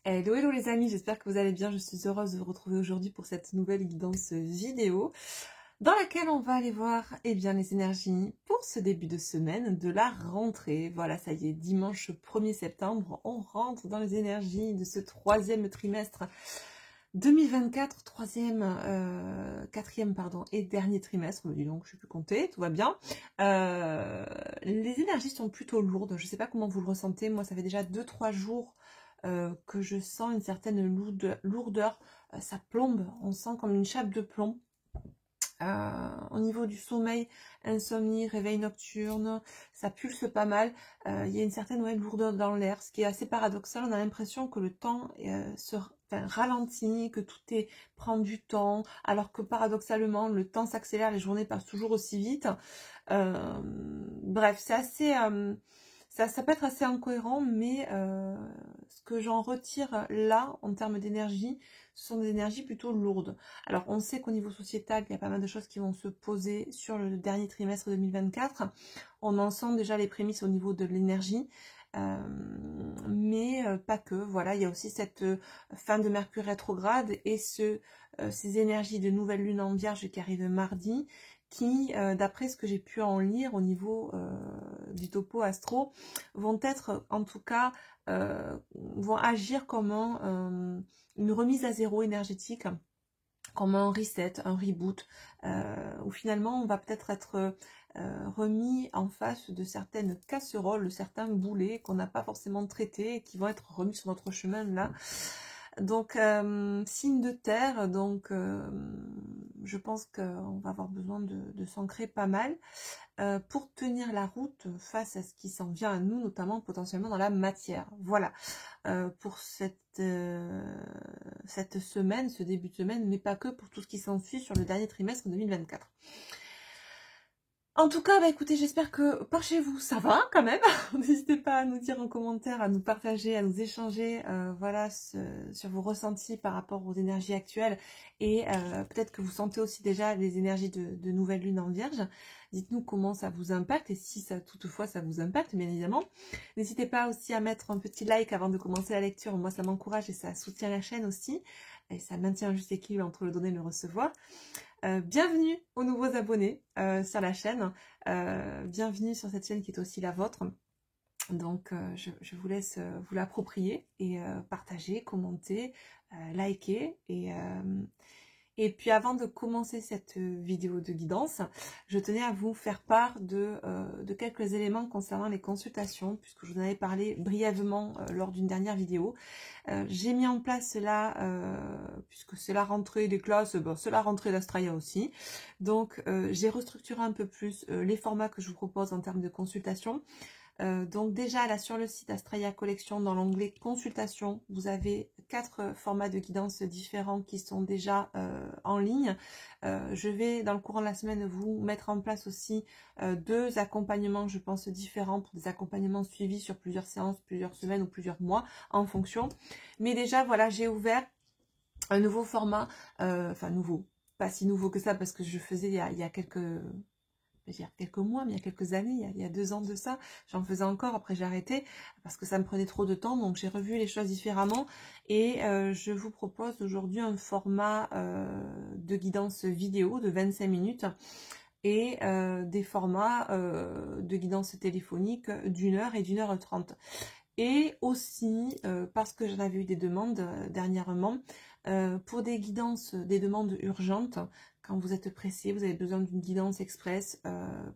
Hello, hello les amis, j'espère que vous allez bien. Je suis heureuse de vous retrouver aujourd'hui pour cette nouvelle guidance vidéo dans laquelle on va aller voir les énergies pour ce début de semaine de la rentrée. Voilà, ça y est, dimanche 1er septembre, on rentre dans les énergies de ce troisième trimestre 2024, quatrième et dernier trimestre. Dis donc, je ne sais plus compter, tout va bien. Les énergies sont plutôt lourdes, je ne sais pas comment vous le ressentez. Moi, ça fait déjà 2-3 jours que je sens une certaine lourdeur, ça plombe, on sent comme une chape de plomb. Au niveau du sommeil, insomnie, réveil nocturne, ça pulse pas mal. Il y a une certaine lourdeur dans l'air, ce qui est assez paradoxal. On a l'impression que le temps ralentit, que tout prend du temps, alors que paradoxalement, le temps s'accélère, les journées passent toujours aussi vite. Bref, c'est assez... Ça peut être assez incohérent, mais ce que j'en retire là, en termes d'énergie, ce sont des énergies plutôt lourdes. Alors, on sait qu'au niveau sociétal, il y a pas mal de choses qui vont se poser sur le dernier trimestre 2024. On en sent déjà les prémices au niveau de l'énergie, mais pas que. Voilà, il y a aussi cette fin de Mercure rétrograde et ces énergies de nouvelle lune en Vierge qui arrivent mardi, qui, d'après ce que j'ai pu en lire au niveau du topo astro, vont être, en tout cas, vont agir comme une remise à zéro énergétique, comme un reset, un reboot, où finalement on va peut-être être remis en face de certaines casseroles, de certains boulets qu'on n'a pas forcément traités et qui vont être remis sur notre chemin là. Donc, signe de terre, donc je pense qu'on va avoir besoin de s'ancrer pas mal pour tenir la route face à ce qui s'en vient à nous, notamment potentiellement dans la matière. Voilà, pour cette semaine, ce début de semaine, mais pas que, pour tout ce qui s'ensuit sur le dernier trimestre 2024. En tout cas, écoutez, j'espère que par chez vous, ça va quand même. N'hésitez pas à nous dire en commentaire, à nous partager, à nous échanger voilà, sur vos ressentis par rapport aux énergies actuelles. Et peut-être que vous sentez aussi déjà les énergies de nouvelle lune en Vierge. Dites-nous comment ça vous impacte et si ça toutefois ça vous impacte, bien évidemment. N'hésitez pas aussi à mettre un petit like avant de commencer la lecture. Moi, ça m'encourage et ça soutient la chaîne aussi. Et ça maintient un juste équilibre entre le donner et le recevoir. Bienvenue aux nouveaux abonnés sur la chaîne, bienvenue sur cette chaîne qui est aussi la vôtre. Donc je vous laisse vous l'approprier et partager, commenter, liker et puis avant de commencer cette vidéo de guidance, je tenais à vous faire part de quelques éléments concernant les consultations, puisque je vous en avais parlé brièvement lors d'une dernière vidéo. J'ai mis en place cela, puisque c'est la rentrée des classes, c'est la rentrée d'Astraya aussi. Donc j'ai restructuré un peu plus les formats que je vous propose en termes de consultation. Donc déjà là sur le site Astraya Collection, dans l'onglet consultation, vous avez 4 formats de guidance différents qui sont déjà en ligne. Je vais dans le courant de la semaine vous mettre en place aussi 2 accompagnements, je pense, différents pour des accompagnements suivis sur plusieurs séances, plusieurs semaines ou plusieurs mois en fonction. Mais déjà voilà, j'ai ouvert un nouveau format, enfin nouveau, pas si nouveau que ça parce que je faisais il y a quelques mois, mais il y a quelques années, il y a 2 ans de ça, j'en faisais encore, après j'ai arrêté, parce que ça me prenait trop de temps, donc j'ai revu les choses différemment, et je vous propose aujourd'hui un format de guidance vidéo de 25 minutes, et des formats de guidance téléphonique d'1 heure et d'1 heure 30. Et aussi, parce que j'en avais eu des demandes dernièrement, pour des guidances, des demandes urgentes, quand vous êtes pressé, vous avez besoin d'une guidance express,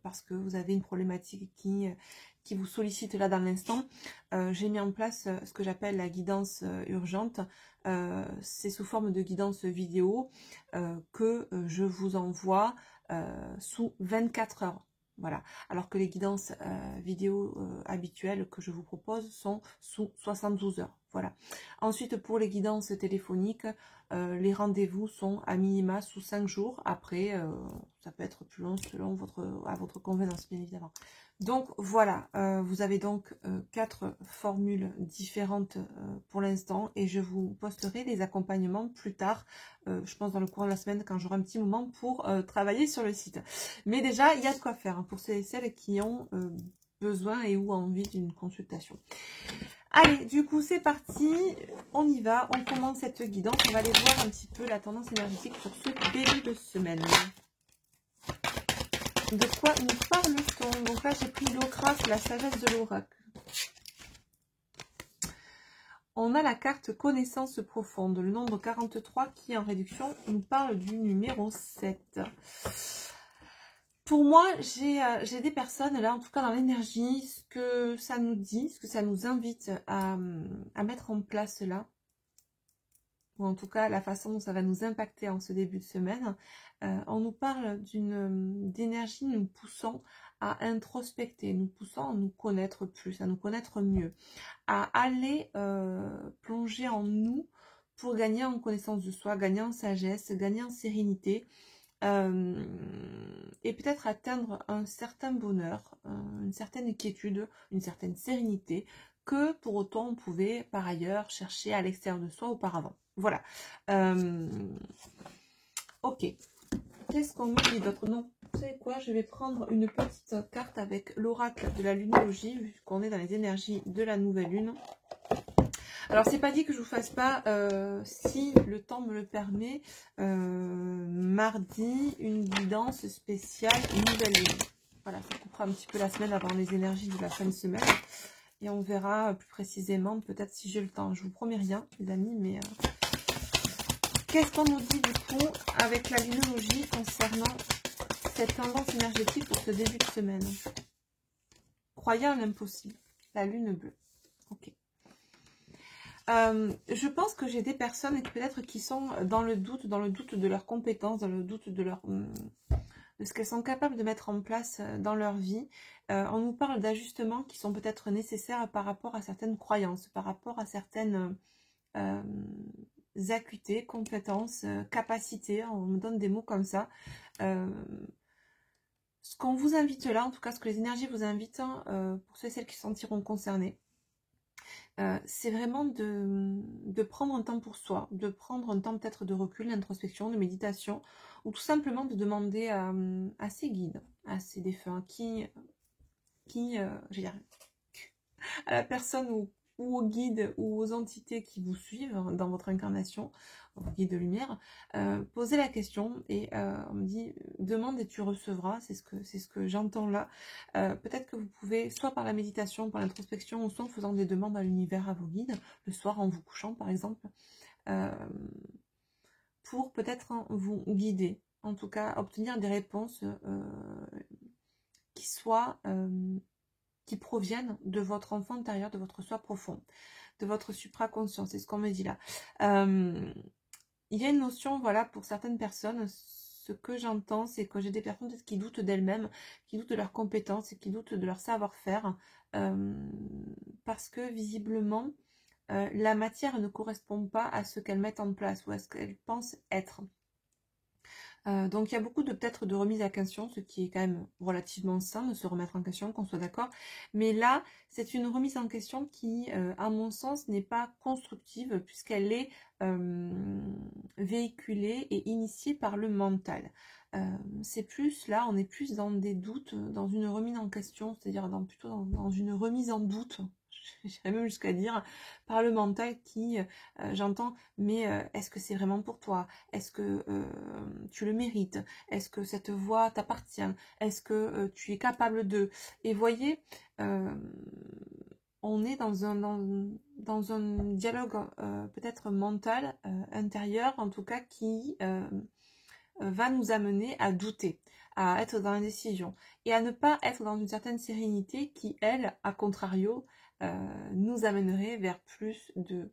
parce que vous avez une problématique qui vous sollicite là dans l'instant, j'ai mis en place ce que j'appelle la guidance urgente. C'est sous forme de guidance vidéo que je vous envoie sous 24 heures. Voilà, alors que les guidances vidéo habituelles que je vous propose sont sous 72 heures. Voilà. Ensuite, pour les guidances téléphoniques, les rendez-vous sont à minima sous 5 jours. Après, ça peut être plus long selon à votre convenance, bien évidemment. Donc voilà, vous avez donc 4 formules différentes pour l'instant et je vous posterai les accompagnements plus tard, je pense dans le courant de la semaine quand j'aurai un petit moment pour travailler sur le site. Mais déjà, il y a de quoi faire hein, pour celles qui ont besoin et ou envie d'une consultation. Allez, du coup, c'est parti. On y va. On commence cette guidance. On va aller voir un petit peu la tendance énergétique sur ce début de semaine. De quoi nous parle-t-on? Donc là, j'ai pris l'Ocracle, la sagesse de l'oracle. On a la carte connaissance profonde, le nombre 43 qui, en réduction, nous parle du numéro 7. Pour moi, j'ai des personnes, là, en tout cas dans l'énergie, ce que ça nous dit, ce que ça nous invite à mettre en place là, ou en tout cas la façon dont ça va nous impacter en ce début de semaine, on nous parle d'énergie nous poussant à introspecter, nous poussant à nous connaître plus, à nous connaître mieux, à aller plonger en nous pour gagner en connaissance de soi, gagner en sagesse, gagner en sérénité, et peut-être atteindre un certain bonheur, une certaine quiétude, une certaine sérénité, que pour autant on pouvait par ailleurs chercher à l'extérieur de soi auparavant. Voilà. Ok. Qu'est-ce qu'on me dit d'autre? Non, vous savez quoi? Je vais prendre une petite carte avec l'oracle de la lunologie, vu qu'on est dans les énergies de la nouvelle lune. Alors, c'est pas dit que je vous fasse pas, si le temps me le permet, mardi, une guidance spéciale nouvelle lune. Voilà, ça coupera un petit peu la semaine avant les énergies de la fin de semaine. Et on verra plus précisément, peut-être si j'ai le temps. Je vous promets rien, les amis, mais qu'est-ce qu'on nous dit du coup avec la lunologie concernant cette tendance énergétique pour ce début de semaine? Croyez en l'impossible. La lune bleue. Ok. Je pense que j'ai des personnes peut-être qui sont dans le doute de leurs compétences, dans le doute de ce qu'elles sont capables de mettre en place dans leur vie. On nous parle d'ajustements qui sont peut-être nécessaires par rapport à certaines croyances, par rapport à certaines acuités, compétences, capacités. On me donne des mots comme ça. Ce qu'on vous invite là, en tout cas ce que les énergies vous invitent, pour ceux et celles qui se sentiront concernés, c'est vraiment de prendre un temps pour soi, de prendre un temps peut-être de recul, d'introspection, de méditation, ou tout simplement de demander à ses guides, à ses défunts, je veux dire, à la personne ou aux guides ou aux entités qui vous suivent dans votre incarnation, vos guides de lumière, posez la question et on me dit demande et tu recevras, c'est ce que j'entends là. Peut-être que vous pouvez, soit par la méditation, par l'introspection, ou soit en faisant des demandes à l'univers, à vos guides, le soir en vous couchant par exemple, pour peut-être vous guider, en tout cas obtenir des réponses qui proviennent de votre enfant intérieur, de votre soi profond, de votre supraconscient, c'est ce qu'on me dit là. Il y a une notion, voilà, pour certaines personnes, ce que j'entends, c'est que j'ai des personnes qui doutent d'elles-mêmes, qui doutent de leurs compétences et qui doutent de leur savoir-faire, parce que visiblement, la matière ne correspond pas à ce qu'elles mettent en place ou à ce qu'elles pensent être. Donc il y a beaucoup peut-être de remise à question, ce qui est quand même relativement sain de se remettre en question, qu'on soit d'accord. Mais là, c'est une remise en question qui, à mon sens, n'est pas constructive puisqu'elle est véhiculée et initiée par le mental. C'est plus, là, on est plus dans des doutes, dans une remise en question, c'est-à-dire plutôt dans une remise en doute. J'irais même jusqu'à dire par le mental qui, j'entends, mais est-ce que c'est vraiment pour toi? Est-ce que tu le mérites? Est-ce que cette voie t'appartient? Est-ce que tu es capable de... Et voyez, on est dans un dialogue peut-être mental, intérieur, en tout cas, qui va nous amener à douter, à être dans l'indécision et à ne pas être dans une certaine sérénité qui, elle, à contrario, nous amènerait vers plus de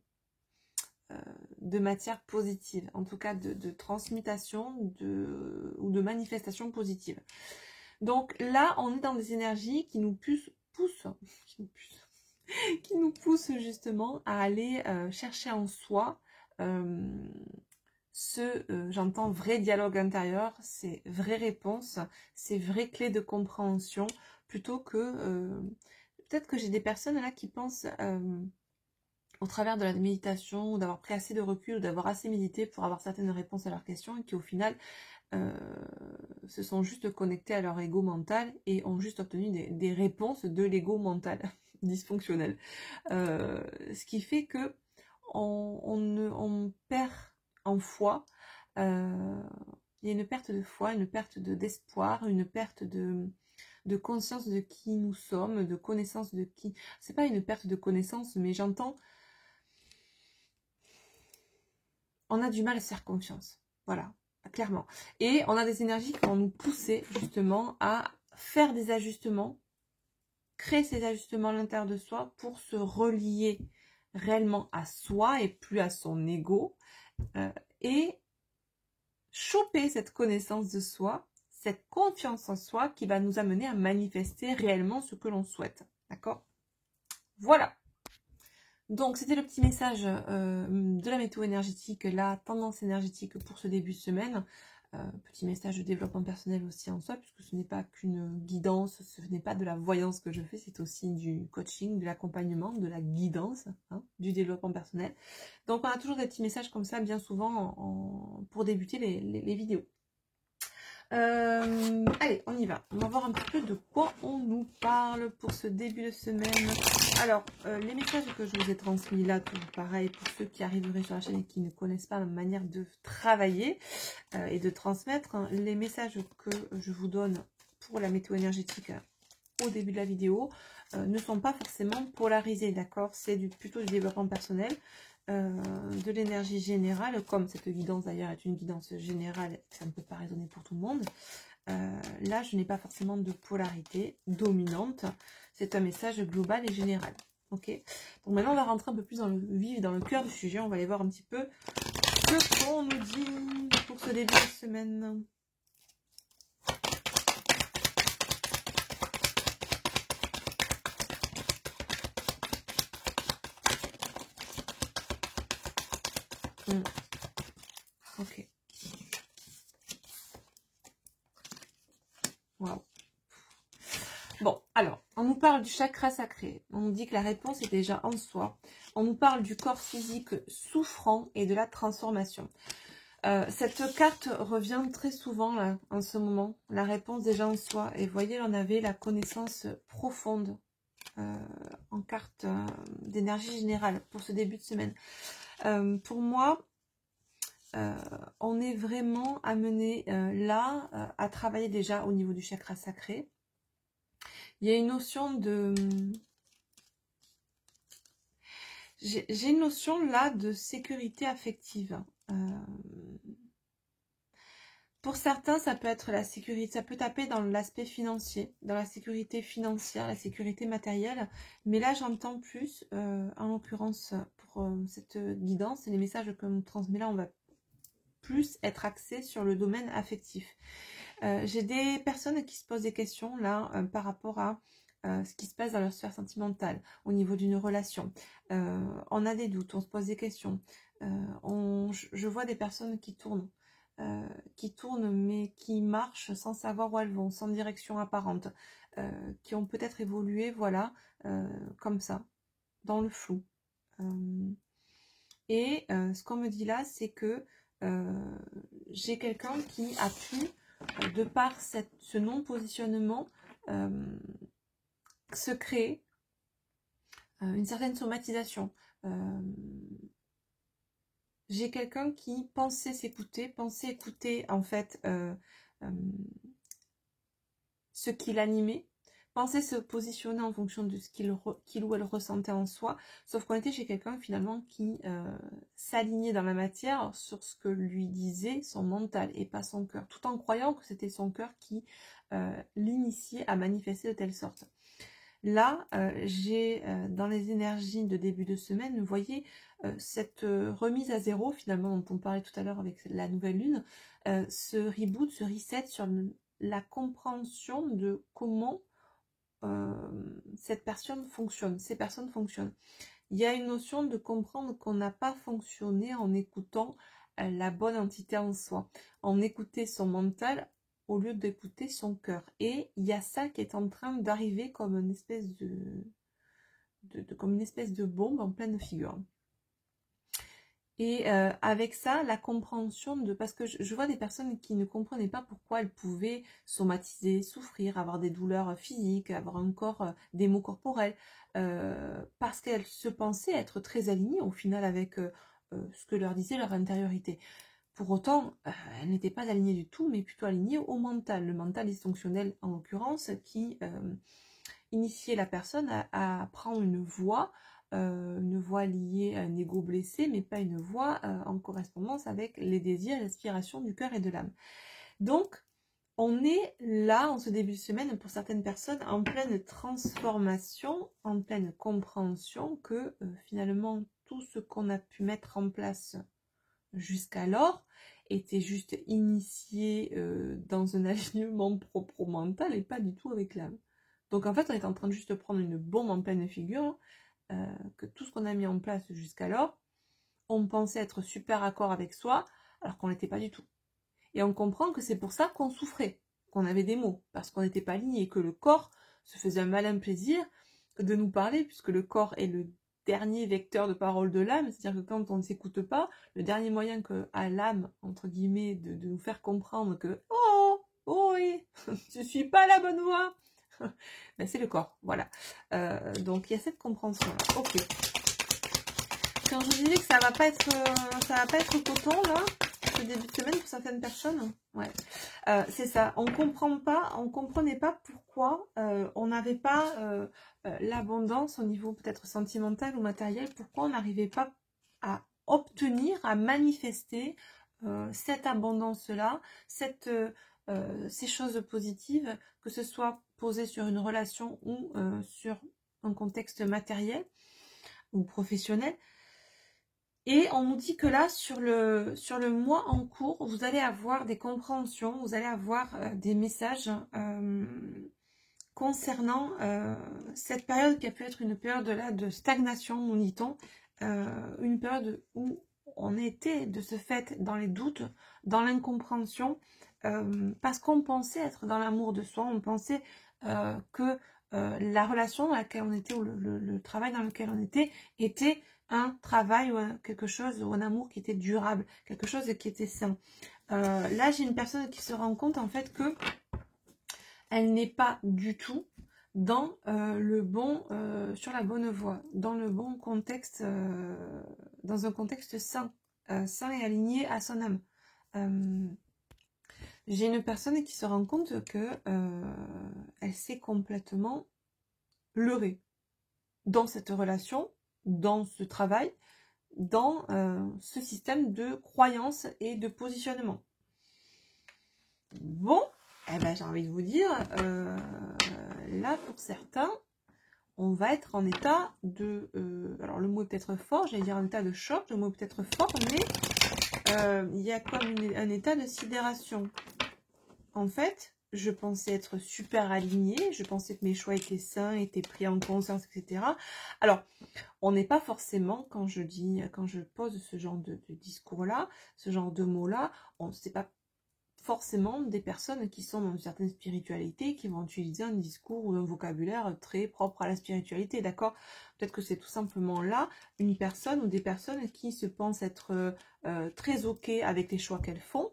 matière positive, en tout cas de transmutation ou de manifestation positive. Donc là, on est dans des énergies qui nous poussent justement à aller chercher en soi j'entends vrai dialogue intérieur, ces vraies réponses, ces vraies clés de compréhension, plutôt que peut-être que j'ai des personnes là qui pensent au travers de la méditation, ou d'avoir pris assez de recul, ou d'avoir assez médité pour avoir certaines réponses à leurs questions, et qui au final se sont juste connectés à leur ego mental et ont juste obtenu des réponses de l'ego mental. dysfonctionnel. Ce qui fait que on perd en foi. Il y a une perte de foi, une perte d'espoir, une perte de conscience de qui nous sommes, de connaissance de qui. C'est pas une perte de connaissance, mais j'entends. On a du mal à se faire confiance. Voilà, clairement. Et on a des énergies qui vont nous pousser justement à faire des ajustements, créer ces ajustements à l'intérieur de soi pour se relier réellement à soi et plus à son ego. Et choper cette connaissance de soi, cette confiance en soi qui va nous amener à manifester réellement ce que l'on souhaite. D'accord? Voilà. Donc, c'était le petit message de la météo énergétique, la tendance énergétique pour ce début de semaine. Petit message de développement personnel aussi en soi, puisque ce n'est pas qu'une guidance, ce n'est pas de la voyance que je fais, c'est aussi du coaching, de l'accompagnement, de la guidance, hein, du développement personnel. Donc, on a toujours des petits messages comme ça, bien souvent, pour débuter les vidéos. Allez, on y va. On va voir un petit peu de quoi on nous parle pour ce début de semaine. Alors, les messages que je vous ai transmis là, tout pareil, pour ceux qui arriveraient sur la chaîne et qui ne connaissent pas ma manière de travailler et de transmettre, hein, les messages que je vous donne pour la météo énergétique au début de la vidéo ne sont pas forcément polarisés, d'accord? C'est plutôt du développement personnel. De l'énergie générale, comme cette guidance d'ailleurs est une guidance générale, ça ne peut pas résonner pour tout le monde. Là, je n'ai pas forcément de polarité dominante. C'est un message global et général. Ok. Donc maintenant, on va rentrer un peu plus dans le vif, dans le cœur du sujet. On va aller voir un petit peu ce qu'on nous dit pour ce début de semaine. Ok. Waouh. Bon, alors, on nous parle du chakra sacré. On nous dit que la réponse est déjà en soi. On nous parle du corps physique souffrant et de la transformation. Cette carte revient très souvent là, en ce moment. La réponse déjà en soi. Et vous voyez, on avait la connaissance profonde en carte d'énergie générale pour ce début de semaine. Pour moi, on est vraiment amené là à travailler déjà au niveau du chakra sacré. Il y a une notion de... J'ai une notion là de sécurité affective. Pour certains, ça peut être la sécurité, ça peut taper dans l'aspect financier, dans la sécurité financière, la sécurité matérielle. Mais là, j'entends plus, en l'occurrence, pour cette guidance et les messages que l'on transmet là, on va plus être axé sur le domaine affectif. J'ai des personnes qui se posent des questions là par rapport à ce qui se passe dans leur sphère sentimentale, au niveau d'une relation. On a des doutes, on se pose des questions. Je vois des personnes qui tournent mais qui marchent sans savoir où elles vont, sans direction apparente, qui ont peut-être évolué, voilà, comme ça, dans le flou. Ce qu'on me dit là, c'est que j'ai quelqu'un qui a pu, de par ce non-positionnement, se créer une certaine somatisation. J'ai quelqu'un qui pensait s'écouter, pensait écouter en fait ce qui l'animait, pensait se positionner en fonction de ce qu'il ou elle ressentait en soi, sauf qu'on était chez quelqu'un finalement qui s'alignait dans la matière sur ce que lui disait son mental et pas son cœur, tout en croyant que c'était son cœur qui l'initiait à manifester de telle sorte. Là, j'ai dans les énergies de début de semaine, vous voyez, cette remise à zéro, finalement, dont on parlait tout à l'heure avec la nouvelle lune, ce reboot, ce reset sur la compréhension de comment cette personne fonctionne, ces personnes fonctionnent. Il y a une notion de comprendre qu'on n'a pas fonctionné en écoutant la bonne entité en soi, en écoutant son mental au lieu d'écouter son cœur. Et il y a ça qui est en train d'arriver comme une espèce comme une espèce de bombe en pleine figure. Et avec ça, la compréhension de... Parce que je vois des personnes qui ne comprenaient pas pourquoi elles pouvaient somatiser, souffrir, avoir des douleurs physiques, avoir encore des maux corporels, parce qu'elles se pensaient être très alignées au final avec ce que leur disait leur intériorité. Pour autant, elles n'étaient pas alignées du tout, mais plutôt alignées au mental. Le mental dysfonctionnel, en l'occurrence, qui initiait la personne à prendre une voie liée à un ego blessé, mais pas une voie en correspondance avec les désirs et l'aspiration du cœur et de l'âme. Donc, on est là, en ce début de semaine, pour certaines personnes, en pleine transformation, en pleine compréhension que finalement, tout ce qu'on a pu mettre en place jusqu'alors était juste initié dans un alignement propre mental et pas du tout avec l'âme. Donc en fait, on est en train de juste prendre une bombe en pleine figure, que tout ce qu'on a mis en place jusqu'alors, on pensait être super accord avec soi, alors qu'on n'était pas du tout. Et on comprend que c'est pour ça qu'on souffrait, qu'on avait des maux, parce qu'on n'était pas aligné, et que le corps se faisait un malin plaisir de nous parler, puisque le corps est le dernier vecteur de parole de l'âme, c'est-à-dire que quand on ne s'écoute pas, le dernier moyen que a l'âme, entre guillemets, de nous faire comprendre que « Oh, oh oui, je suis pas la bonne voie !» ben, c'est le corps, voilà. Donc il y a cette compréhension-là. Ok. Quand je vous disais que ça va pas être coton, là, ce début de semaine pour certaines personnes, ouais, c'est ça. On comprenait pas pourquoi on n'avait pas l'abondance au niveau peut-être sentimental ou matériel, pourquoi on n'arrivait pas à obtenir, à manifester cette abondance-là, ces choses positives, que ce soit posé sur une relation ou sur un contexte matériel ou professionnel. Et on nous dit que là, sur le mois en cours, vous allez avoir des compréhensions, vous allez avoir des messages concernant cette période qui a pu être une période là, de stagnation, nous dit-on, une période où on était de ce fait dans les doutes, dans l'incompréhension, parce qu'on pensait être dans l'amour de soi, on pensait que la relation dans laquelle on était, ou le travail dans lequel on était un travail ou quelque chose, ou un amour qui était durable, quelque chose qui était sain. Là, j'ai une personne qui se rend compte en fait que elle n'est pas du tout dans sur la bonne voie, dans le bon contexte, dans un contexte sain, sain et aligné à son âme. J'ai une personne qui se rend compte que elle s'est complètement leurrée dans cette relation, dans ce travail, dans ce système de croyances et de positionnement. Bon, eh ben, j'ai envie de vous dire, là pour certains, on va être en état de... alors le mot est peut-être fort, j'allais dire en état de choc, le mot est peut-être fort, mais il y a comme un état de sidération. En fait, je pensais être super alignée, je pensais que mes choix étaient sains, étaient pris en conscience, etc. Alors, on n'est pas forcément, quand je pose ce genre de discours-là, ce genre de mots-là, c'est pas forcément des personnes qui sont dans une certaine spiritualité, qui vont utiliser un discours ou un vocabulaire très propre à la spiritualité, d'accord? Peut-être que c'est tout simplement là une personne ou des personnes qui se pensent être très ok avec les choix qu'elles font,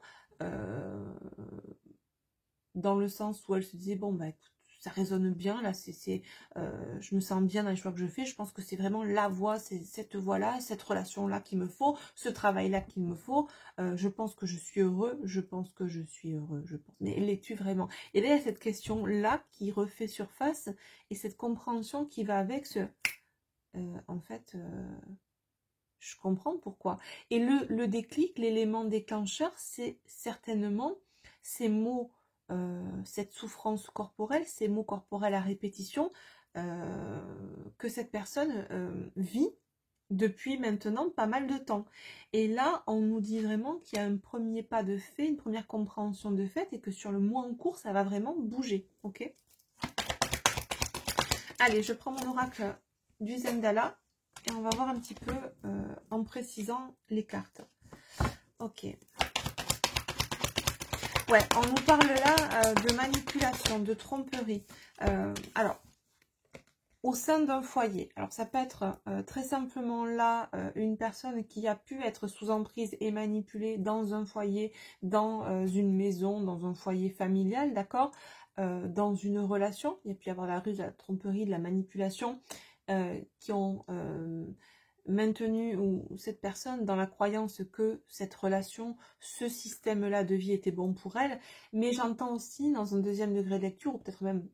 dans le sens où elles se disaient, bon, bah écoute, ça résonne bien, là, je me sens bien dans les choix que je fais, je pense que c'est vraiment la voie, c'est cette voie-là, cette relation-là qu'il me faut, ce travail-là qu'il me faut, je pense que je suis heureux, je pense que je suis heureux, je pense. Mais l'es-tu vraiment? Et là, il y a cette question-là qui refait surface, et cette compréhension qui va avec en fait, je comprends pourquoi. Et le déclic, l'élément déclencheur, c'est certainement ces mots, cette souffrance corporelle, ces mots corporels à répétition que cette personne vit depuis maintenant pas mal de temps. Et là, on nous dit vraiment qu'il y a un premier pas de fait, une première compréhension de fait, et que sur le mois en cours, ça va vraiment bouger. Ok? Allez, je prends mon oracle du Zendala, et on va voir un petit peu en précisant les cartes. Ok. Ouais, on nous parle là de manipulation, de tromperie. Alors, au sein d'un foyer. Alors ça peut être très simplement là une personne qui a pu être sous emprise et manipulée dans un foyer, dans une maison, dans un foyer familial, d'accord, dans une relation. Il y a pu y avoir la ruse, la tromperie, de la manipulation qui ont maintenu ou cette personne dans la croyance que cette relation, ce système-là de vie était bon pour elle. Mais j'entends aussi dans un deuxième degré de lecture, ou peut-être même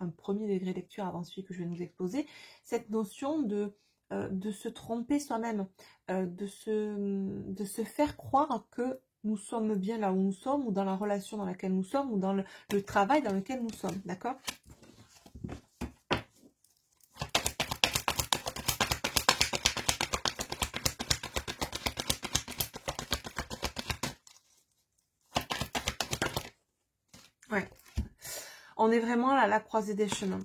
un premier degré de lecture avant celui que je vais nous exposer, cette notion de se tromper soi-même, de se faire croire que nous sommes bien là où nous sommes, ou dans la relation dans laquelle nous sommes, ou dans le travail dans lequel nous sommes, d'accord? Ouais. On est vraiment à la croisée des chemins.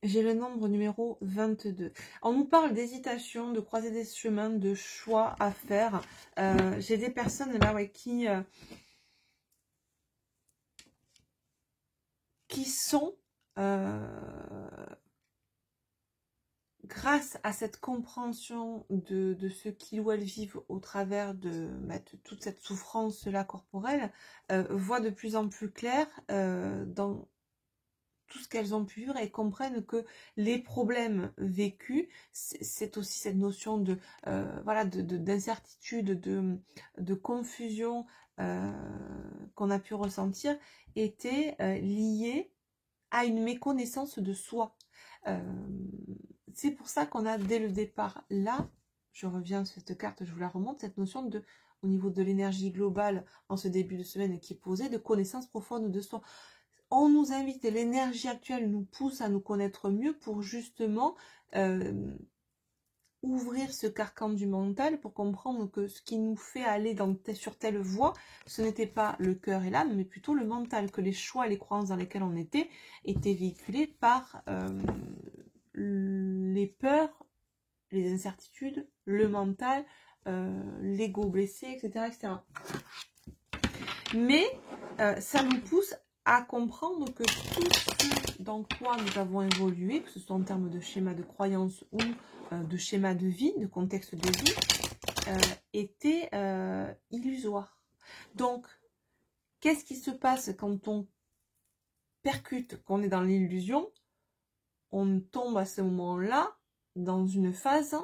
J'ai le nombre numéro 22. On nous parle d'hésitation, de croisée des chemins, de choix à faire. J'ai des personnes là qui sont, grâce à cette compréhension de ce qu'ils ou elles vivent au travers de toute cette souffrance-là corporelle, voient de plus en plus clair dans tout ce qu'elles ont pu vivre et comprennent que les problèmes vécus, c'est aussi cette notion de voilà, d'incertitude, de confusion qu'on a pu ressentir, étaient liés à une méconnaissance de soi. C'est pour ça qu'on a dès le départ là, je reviens sur cette carte, je vous la remonte, cette notion de, au niveau de l'énergie globale en ce début de semaine qui est posée, de connaissance profonde de soi. On nous invite, et l'énergie actuelle nous pousse à nous connaître mieux pour justement ouvrir ce carcan du mental pour comprendre que ce qui nous fait aller sur telle voie, ce n'était pas le cœur et l'âme, mais plutôt le mental, que les choix et les croyances dans lesquelles on étaient véhiculés par les peurs, les incertitudes, le mental, l'ego blessé, etc., etc. Mais ça nous pousse à comprendre que tout ce dans quoi nous avons évolué, que ce soit en termes de schéma de croyance ou de schéma de vie, de contexte de vie, était illusoire. Donc, qu'est-ce qui se passe quand on percute qu'on est dans l'illusion? On tombe à ce moment-là dans une phase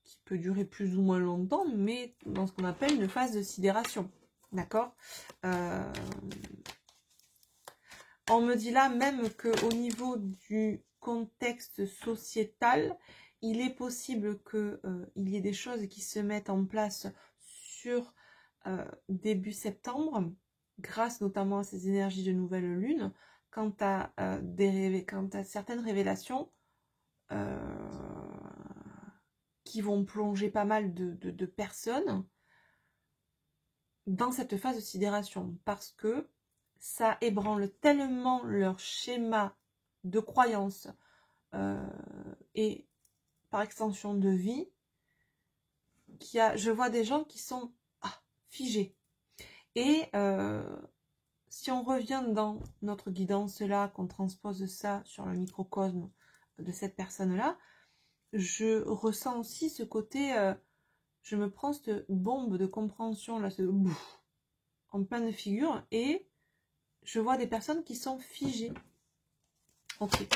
qui peut durer plus ou moins longtemps, mais dans ce qu'on appelle une phase de sidération. D'accord? On me dit là même qu'au niveau du contexte sociétal, il est possible qu'il y ait des choses qui se mettent en place sur début septembre, grâce notamment à ces énergies de nouvelle lune, quant à certaines révélations qui vont plonger pas mal de personnes dans cette phase de sidération, parce que ça ébranle tellement leur schéma de croyance et par extension de vie, je vois des gens qui sont figés. Et si on revient dans notre guidance là, qu'on transpose ça sur le microcosme de cette personne-là, je ressens aussi ce côté, je me prends cette bombe de compréhension là, en pleine figure, et je vois des personnes qui sont figées. Ok.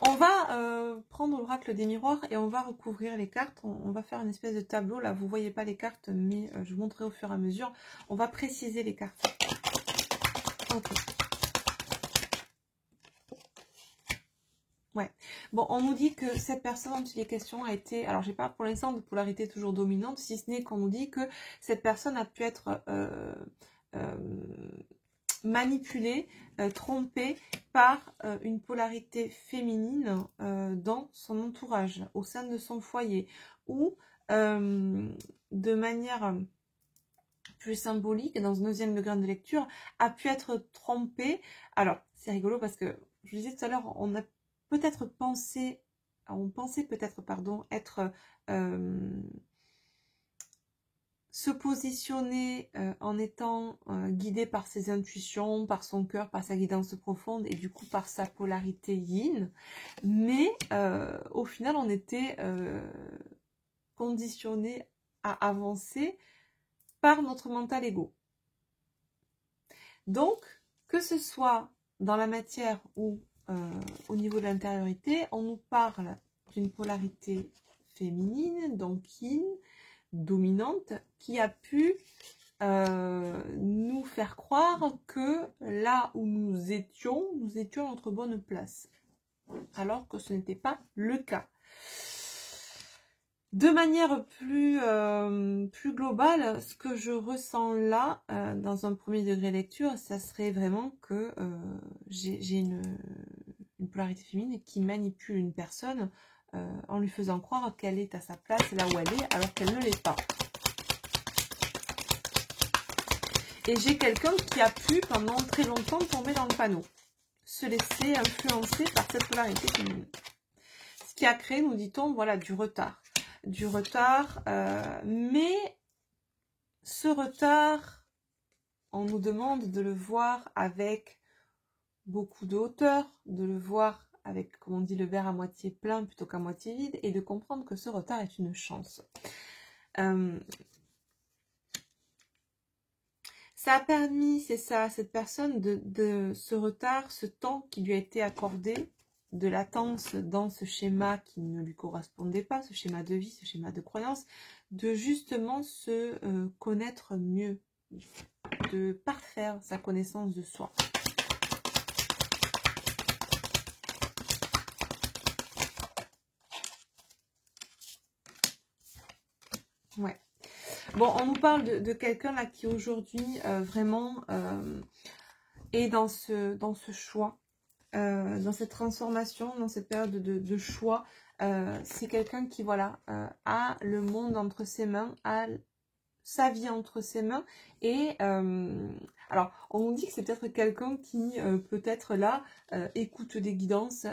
On va prendre l'oracle des miroirs et on va recouvrir les cartes. On va faire une espèce de tableau. Là, vous voyez pas les cartes, mais je vous montrerai au fur et à mesure. On va préciser les cartes. Ok. Ouais. Bon, on nous dit que cette personne dont il est question a été... Alors, j'ai pas pour l'instant de polarité toujours dominante, si ce n'est qu'on nous dit que cette personne a pu être... manipulée, trompée par une polarité féminine dans son entourage, au sein de son foyer, ou de manière plus symbolique, dans un deuxième degré de lecture, a pu être trompée. Alors, c'est rigolo parce que, je vous disais tout à l'heure, on a peut-être pensé, on pensait peut-être, pardon, être se positionner en étant guidé par ses intuitions, par son cœur, par sa guidance profonde et du coup par sa polarité yin. Mais au final, on était conditionné à avancer par notre mental ego. Donc, que ce soit dans la matière ou au niveau de l'intériorité, on nous parle d'une polarité féminine, donc yin, dominante, qui a pu nous faire croire que là où nous étions à notre bonne place. Alors que ce n'était pas le cas. De manière plus globale, ce que je ressens là, dans un premier degré lecture, ça serait vraiment que j'ai une polarité féminine qui manipule une personne en lui faisant croire qu'elle est à sa place là où elle est, alors qu'elle ne l'est pas. Et j'ai quelqu'un qui a pu, pendant très longtemps, tomber dans le panneau, se laisser influencer par cette polarité féminine. Ce qui a créé, nous dit-on, voilà, du retard, mais ce retard, on nous demande de le voir avec beaucoup de hauteur, de le voir avec, comme on dit, le verre à moitié plein plutôt qu'à moitié vide, et de comprendre que ce retard est une chance. Ça a permis, c'est ça, à cette personne de ce retard, ce temps qui lui a été accordé, de latence dans ce schéma qui ne lui correspondait pas, ce schéma de vie, ce schéma de croyance, de justement se connaître mieux, de parfaire sa connaissance de soi. Ouais. Bon, on nous parle de quelqu'un là qui aujourd'hui vraiment est dans ce choix, dans cette transformation, dans cette période de choix. C'est quelqu'un qui, voilà, a le monde entre ses mains, a sa vie entre ses mains. Et alors, on nous dit que c'est peut-être quelqu'un qui peut-être là écoute des guidances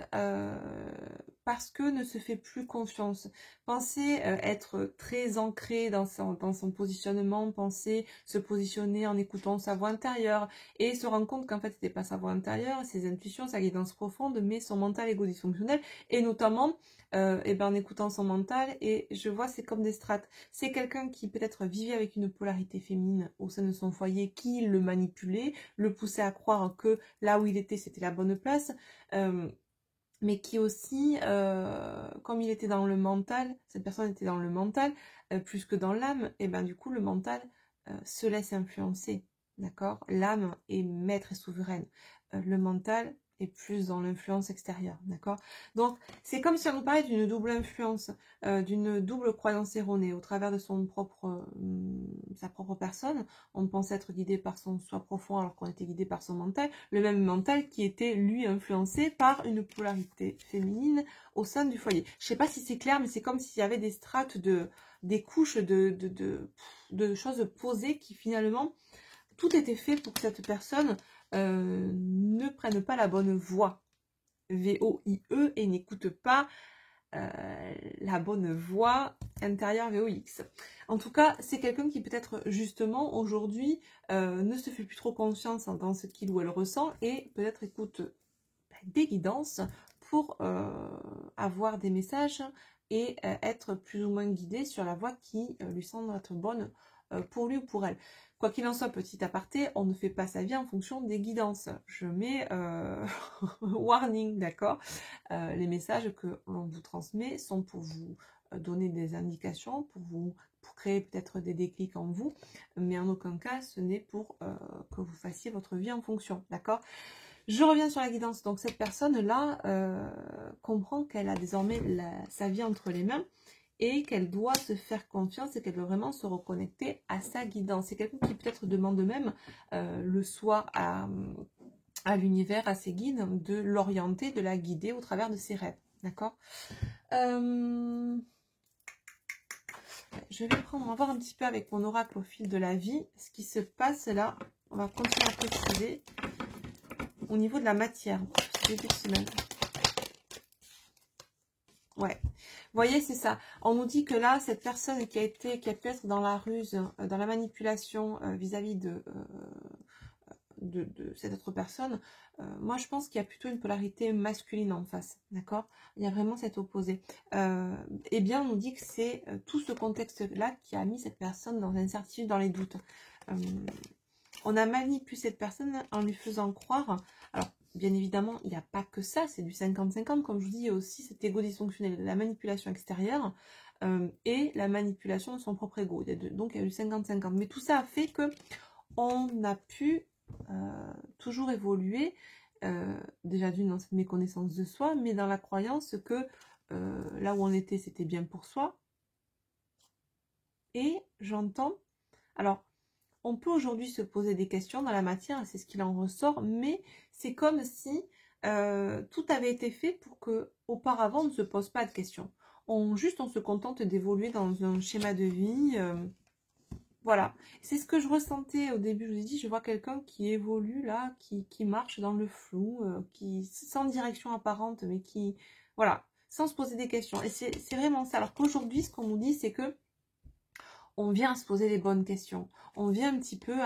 parce que ne se fait plus confiance. Pensez être très ancré dans son positionnement, pensez se positionner en écoutant sa voix intérieure et se rendre compte qu'en fait c'était pas sa voix intérieure, ses intuitions, sa guidance profonde, mais son mental égo dysfonctionnel, et notamment en écoutant son mental. Et je vois, c'est comme des strates. C'est quelqu'un qui peut-être vivait avec une polarité féminine au sein de son foyer, qui le manipulait, le poussait à croire que là où il était, c'était la bonne place, mais qui aussi, comme il était dans le mental, cette personne était dans le mental, plus que dans l'âme, et ben du coup, le mental se laisse influencer, d'accord? L'âme est maître et souveraine. Le mental est plus dans l'influence extérieure, d'accord? Donc, c'est comme si on nous parlait d'une double influence, d'une double croyance erronée au travers de sa propre personne. On pensait être guidé par son soi profond alors qu'on était guidé par son mental. Le même mental qui était, lui, influencé par une polarité féminine au sein du foyer. Je sais pas si c'est clair, mais c'est comme s'il y avait des strates, des couches de choses posées qui finalement, tout était fait pour que cette personne ne prenne pas la bonne voie, V-O-I-E, et n'écoute pas la bonne voie intérieure, V-O-X. En tout cas, c'est quelqu'un qui peut-être justement aujourd'hui ne se fait plus trop confiance dans ce qu'il ou elle ressent et peut-être écoute des guidances pour avoir des messages et être plus ou moins guidé sur la voie qui lui semble être bonne pour lui ou pour elle. Quoi qu'il en soit, petit aparté, on ne fait pas sa vie en fonction des guidances. Je mets warning, d'accord? Les messages que l'on vous transmet sont pour vous donner des indications, pour créer peut-être des déclics en vous, mais en aucun cas ce n'est pour que vous fassiez votre vie en fonction, d'accord? Je reviens sur la guidance. Donc cette personne-là comprend qu'elle a désormais sa vie entre les mains et qu'elle doit se faire confiance et qu'elle doit vraiment se reconnecter à sa guidance. C'est quelqu'un qui peut-être demande même le soir à l'univers, à ses guides, de l'orienter, de la guider au travers de ses rêves. D'accord? Je vais on va voir un petit peu avec mon oracle au fil de la vie ce qui se passe là. On va continuer à préciser au niveau de la matière. Début de semaine. Ouais. voyez, c'est ça. On nous dit que là, cette personne qui a pu être dans la ruse, dans la manipulation vis-à-vis de cette autre personne, moi je pense qu'il y a plutôt une polarité masculine en face, d'accord? Il y a vraiment cet opposé. Eh bien, on nous dit que c'est tout ce contexte-là qui a mis cette personne dans l'incertitude, dans les doutes. On a manipulé cette personne en lui faisant croire, alors bien évidemment, il n'y a pas que ça, c'est du 50-50, comme je vous dis, il y a aussi cet ego dysfonctionnel, la manipulation extérieure et la manipulation de son propre ego. Donc il y a eu 50-50. Mais tout ça a fait que on a pu toujours évoluer, déjà d'une dans cette méconnaissance de soi, mais dans la croyance que là où on était, c'était bien pour soi. Et j'entends, alors, on peut aujourd'hui se poser des questions dans la matière, c'est ce qu'il en ressort, mais c'est comme si tout avait été fait pour que, auparavant, on ne se pose pas de questions. On se contente d'évoluer dans un schéma de vie. Voilà, c'est ce que je ressentais au début. Je vous ai dit, je vois quelqu'un qui évolue là, qui marche dans le flou, qui sans direction apparente, mais qui, voilà, sans se poser des questions. Et c'est vraiment ça. Alors qu'aujourd'hui, ce qu'on nous dit, c'est que on vient à se poser les bonnes questions. On vient un petit peu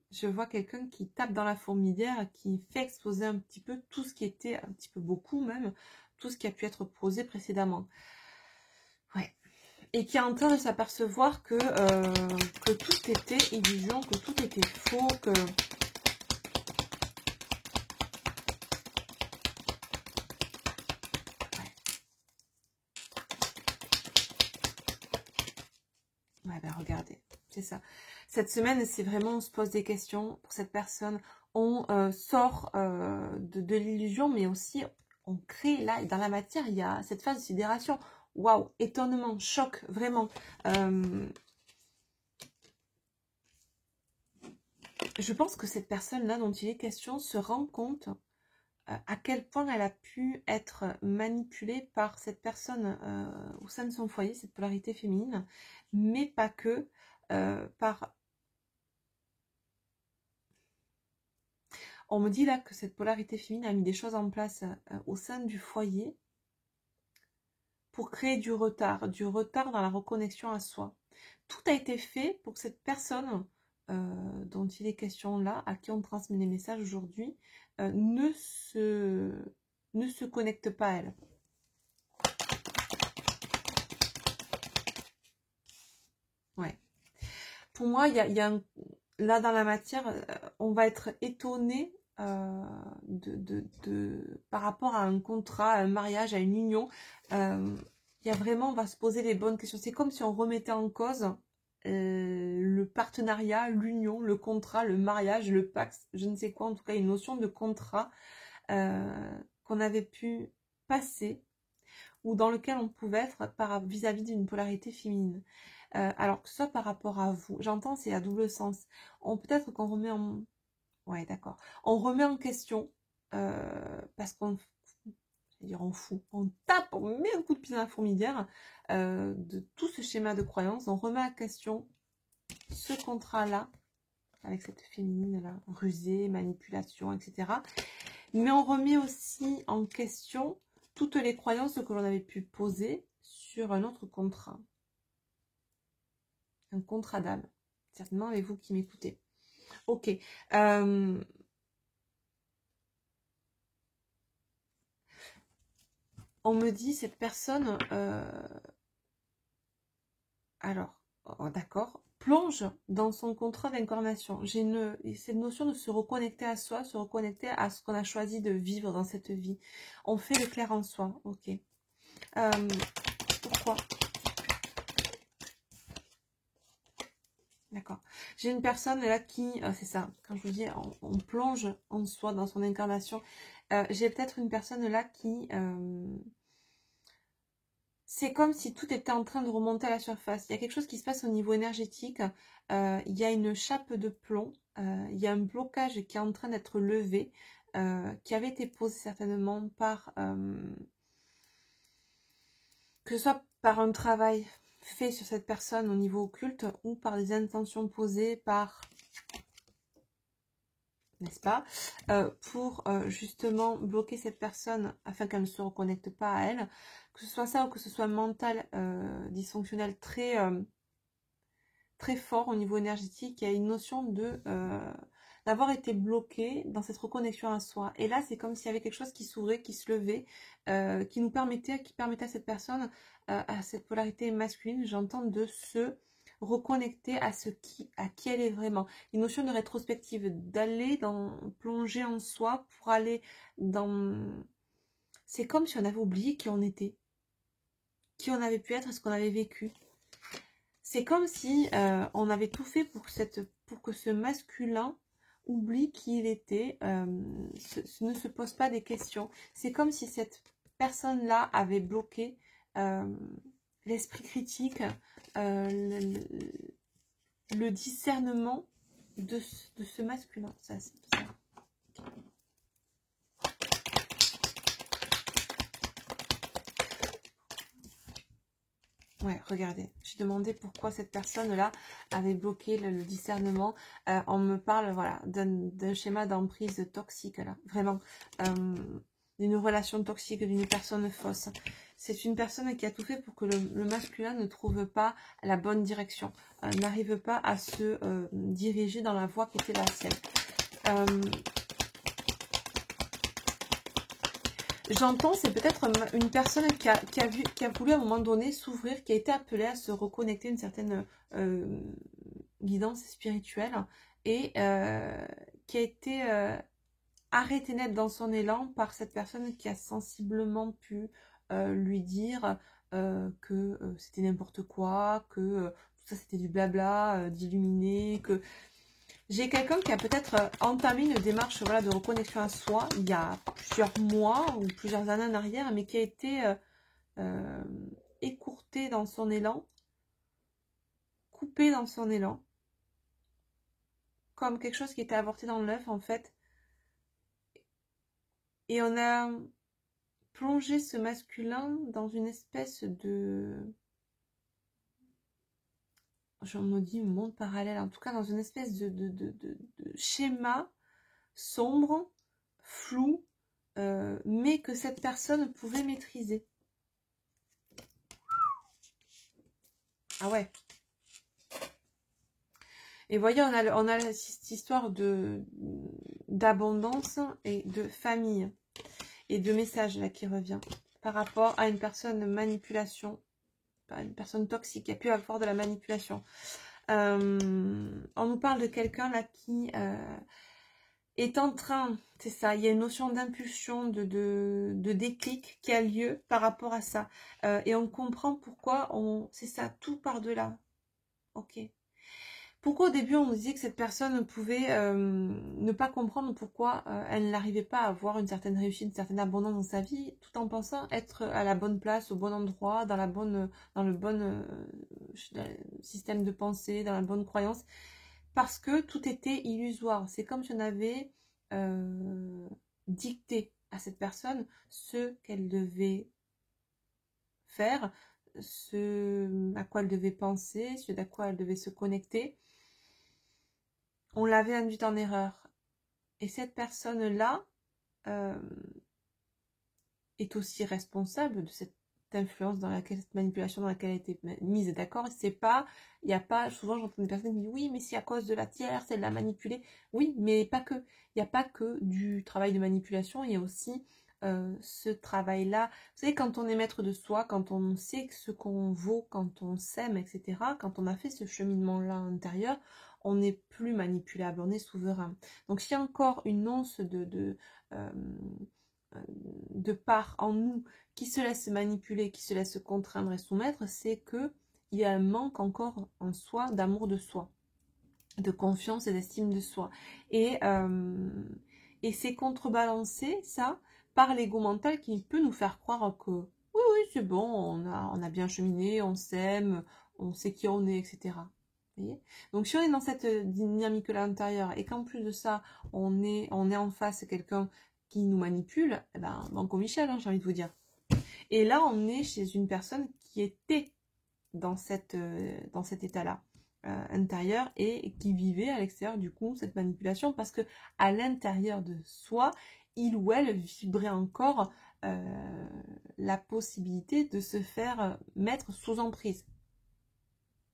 je vois quelqu'un qui tape dans la fourmilière, qui fait exploser un petit peu tout ce qui était, un petit peu beaucoup même, tout ce qui a pu être posé précédemment. Ouais. Et qui est en train de s'apercevoir que tout était illusion, que tout était faux, que... Ouais, ben regardez, c'est ça. Cette semaine, c'est vraiment, on se pose des questions pour cette personne. On sort de l'illusion, mais aussi, on crée, là, dans la matière, il y a cette phase de sidération. Waouh, étonnement, choc, vraiment. Je pense que cette personne-là dont il est question se rend compte à quel point elle a pu être manipulée par cette personne au sein de son foyer, cette polarité féminine, mais pas que, par... On me dit là que cette polarité féminine a mis des choses en place au sein du foyer pour créer du retard dans la reconnexion à soi. Tout a été fait pour que cette personne dont il est question là, à qui on transmet les messages aujourd'hui, ne se connecte pas à elle. Ouais. Pour moi, il y a là dans la matière, on va être étonné par rapport à un contrat, à un mariage, à une union. Il y a vraiment, on va se poser les bonnes questions. C'est comme si on remettait en cause le partenariat, l'union, le contrat, le mariage, le pacte, je ne sais quoi, en tout cas une notion de contrat qu'on avait pu passer ou dans lequel on pouvait être vis-à-vis d'une polarité féminine. Alors que ce soit par rapport à vous, j'entends c'est à double sens. Peut-être qu'on remet en... Ouais, d'accord. On remet en question parce qu'on... on fout, on tape, on met un coup de pied dans la fourmilière de tout ce schéma de croyance. On remet en question ce contrat-là avec cette féminine-là, rusée, manipulation, etc. Mais on remet aussi en question toutes les croyances que l'on avait pu poser sur un autre contrat. Un contrat d'âme. Certainement avec vous qui m'écoutez. Ok. On me dit cette personne... alors, d'accord, plonge dans son contrat d'incarnation. J'ai cette notion de se reconnecter à soi, se reconnecter à ce qu'on a choisi de vivre dans cette vie. On fait le clair en soi, ok. Pourquoi? D'accord. J'ai une personne là qui, c'est ça, quand je vous dis, on plonge en soi, dans son incarnation. J'ai peut-être une personne là qui... c'est comme si tout était en train de remonter à la surface. Il y a quelque chose qui se passe au niveau énergétique. Il y a une chape de plomb. Il y a un blocage qui est en train d'être levé, qui avait été posé certainement par... que ce soit par un travail fait sur cette personne au niveau occulte ou par des intentions posées par n'est-ce pas, pour justement bloquer cette personne afin qu'elle ne se reconnecte pas à elle, que ce soit ça ou que ce soit mental, dysfonctionnel, très fort au niveau énergétique. Il y a une notion de d'avoir été bloqué dans cette reconnexion à soi. Et là, c'est comme s'il y avait quelque chose qui s'ouvrait, qui se levait, qui permettait à cette personne, à cette polarité masculine, j'entends, de se reconnecter à à qui elle est vraiment. Une notion de rétrospective, d'aller plonger en soi pour aller dans... C'est comme si on avait oublié qui on était, qui on avait pu être, ce qu'on avait vécu. C'est comme si on avait tout fait pour que ce masculin oublie qui il était, ne se pose pas des questions. C'est comme si cette personne-là avait bloqué l'esprit critique, le discernement de ce masculin. Ça, c'est ça. Ouais, regardez, j'ai demandé pourquoi cette personne-là avait bloqué le discernement. On me parle, voilà, d'un schéma d'emprise toxique, là, vraiment, d'une relation toxique, d'une personne fausse. C'est une personne qui a tout fait pour que le masculin ne trouve pas la bonne direction, n'arrive pas à se diriger dans la voie qui était la sienne. J'entends, c'est peut-être une personne qui a voulu à un moment donné s'ouvrir, qui a été appelée à se reconnecter à une certaine guidance spirituelle et qui a été arrêtée net dans son élan par cette personne qui a sensiblement pu lui dire que c'était n'importe quoi, que tout ça c'était du blabla, d'illuminé, que... J'ai quelqu'un qui a peut-être entamé une démarche, voilà, de reconnexion à soi il y a plusieurs mois ou plusieurs années en arrière, mais qui a été écourté dans son élan, coupé dans son élan, comme quelque chose qui était avorté dans l'œuf en fait. Et on a plongé ce masculin dans une espèce de... Je me dis monde parallèle, en tout cas dans une espèce de schéma sombre, flou, mais que cette personne pouvait maîtriser. Ah ouais. Et voyez, on a cette histoire d'abondance et de famille et de message là qui revient par rapport à une personne manipulation, une personne toxique qui a pu avoir de la manipulation. On nous parle de quelqu'un là qui est en train, c'est ça, il y a une notion d'impulsion, de déclic qui a lieu par rapport à ça. Et on comprend pourquoi c'est ça, tout par-delà. Ok. Pourquoi au début on nous disait que cette personne pouvait ne pas comprendre pourquoi elle n'arrivait pas à avoir une certaine réussite, une certaine abondance dans sa vie, tout en pensant être à la bonne place, au bon endroit, dans le bon système de pensée, dans la bonne croyance, parce que tout était illusoire. C'est comme si on avait dicté à cette personne ce qu'elle devait faire, ce à quoi elle devait penser, ce à quoi elle devait se connecter. On l'avait induite en erreur. Et cette personne-là est aussi responsable de cette influence dans laquelle, cette manipulation dans laquelle elle a été mise. D'accord, c'est pas, il n'y a pas, souvent j'entends des personnes qui disent oui, mais c'est à cause de la tierce, elle l'a manipulée. Oui, mais pas que. Il n'y a pas que du travail de manipulation, il y a aussi ce travail-là. Vous savez, quand on est maître de soi, quand on sait ce qu'on vaut, quand on s'aime, etc., quand on a fait ce cheminement-là intérieur, on n'est plus manipulable, on est souverain. Donc s'il y a encore une once de part en nous qui se laisse manipuler, qui se laisse contraindre et soumettre, c'est que il y a un manque encore en soi d'amour de soi, de confiance et d'estime de soi. Et c'est contrebalancé, ça, par l'ego mental qui peut nous faire croire que oui, oui, c'est bon, on a bien cheminé, on s'aime, on sait qui on est, etc. Voyez. Donc si on est dans cette dynamique-là intérieure et qu'en plus de ça, on est en face quelqu'un qui nous manipule, eh ben, Banco Michel, hein, j'ai envie de vous dire. Et là, on est chez une personne qui était dans cet état-là. intérieur et qui vivait à l'extérieur du coup cette manipulation, parce que à l'intérieur de soi, il ou elle vibrait encore la possibilité de se faire mettre sous emprise.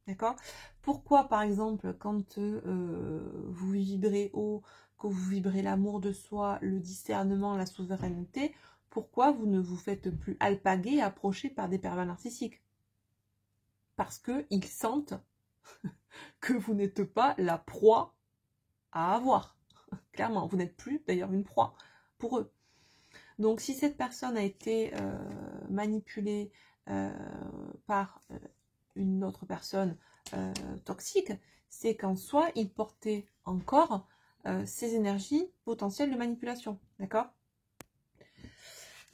D'accord? Pourquoi, par exemple, quand vous vibrez haut, que vous vibrez l'amour de soi, le discernement, la souveraineté, pourquoi vous ne vous faites plus alpaguer et approcher par des pervers narcissiques? Parce qu'ils sentent que vous n'êtes pas la proie à avoir. Clairement, vous n'êtes plus d'ailleurs une proie pour eux. Donc si cette personne a été manipulée par une autre personne toxique, c'est qu'en soi, il portait encore ces énergies potentielles de manipulation. D'accord?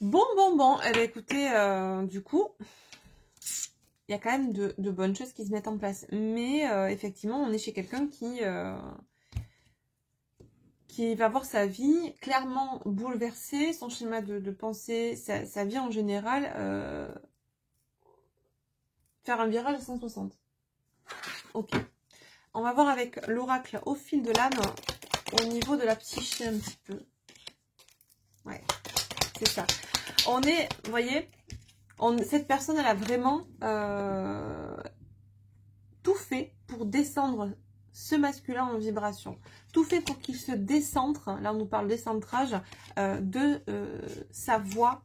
Bon. Eh bien, écoutez, du coup, il y a quand même de bonnes choses qui se mettent en place. Mais effectivement, on est chez quelqu'un qui va voir sa vie clairement bouleversée, son schéma de pensée, sa vie en général, faire un virage à 160. Ok. On va voir avec l'oracle au fil de l'âme au niveau de la psyché un petit peu. Ouais, c'est ça. On est, vous voyez, cette personne, elle a vraiment tout fait pour descendre ce masculin en vibration. Tout fait pour qu'il se décentre, là on nous parle décentrage, de sa voix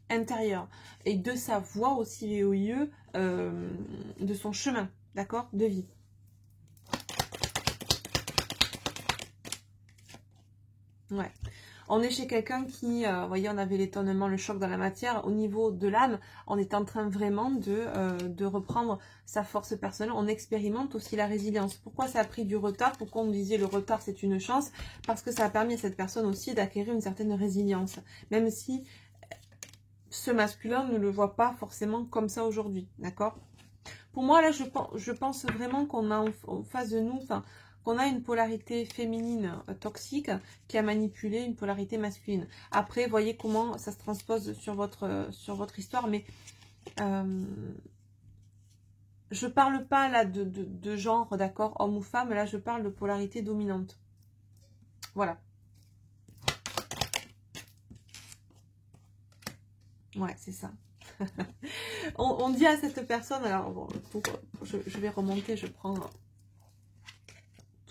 intérieure. Et de sa voix aussi VOIE, de son chemin, d'accord, de vie. Ouais. On est chez quelqu'un qui, vous voyez, on avait l'étonnement, le choc dans la matière. Au niveau de l'âme, on est en train vraiment de reprendre sa force personnelle. On expérimente aussi la résilience. Pourquoi ça a pris du retard? Pourquoi on disait le retard c'est une chance? Parce que ça a permis à cette personne aussi d'acquérir une certaine résilience. Même si ce masculin ne le voit pas forcément comme ça aujourd'hui. D'accord? Pour moi, là, je pense vraiment qu'on a en face de nous... qu'on a une polarité féminine toxique qui a manipulé une polarité masculine. Après, voyez comment ça se transpose sur votre histoire, mais je parle pas là de genre, d'accord, homme ou femme, là je parle de polarité dominante. Voilà. Ouais, c'est ça. on dit à cette personne, alors bon, je vais remonter, je prends